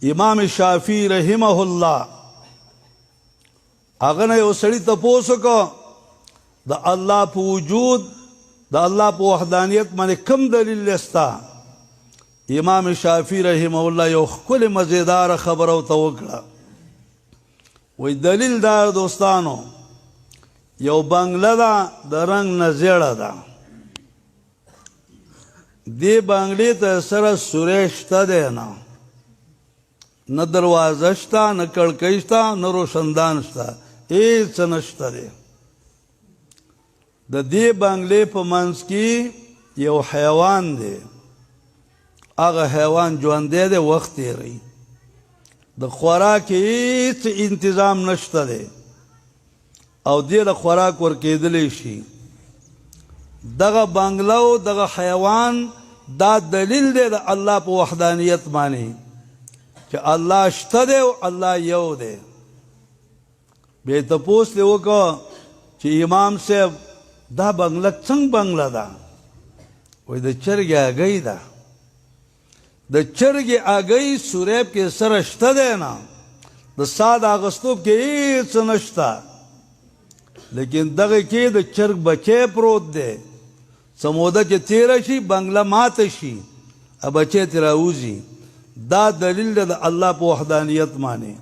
امام شافعی رحمه الله هغه نه یو سړي تپوس وکړ د الله په وجود د الله په وحدانیت باندې کم دلیل ستا؟ امام شافعی رحمه الله یو ښکلې مزیداره خبره ورته وکړه. وی دلیل دا دوستانو، یو بنگله ده د رنګ نه زیړه ده، دې بنگلې ته سره سوری شته دی نه دروازه شته، نه کړکۍ شته، نه روشندان شته، هېڅ نشته دی. د دې بنگلې په منځ کې یو حیوان دی، هغه حیوان ژوندی دی، وخت تېروي، د خوراک هېڅ انتظام نشته دی او دې له خوراک ورکېدلی شي. دغه بنگله او دغه حیوان دا دلیل دی د الله په وحدانیت باندې چې الله شته دی او الله یو دی. بیا یې تپوس دې وکړه چې امام صاحب دا بنگله څنګه بنگله ده؟ وایي د چرګې هګۍ ده. د چرګې هګۍ سوریب کې سره شته دی نه، د ساه د اخیستوب کې هېڅ نشته، لیکن دغه کې د چرګ بچی پروت دی. څه موده چې تېره شي بنگله ماته شي، بچی ترې راوځي. دا دلیل دی د الله په وحدانیت باندې.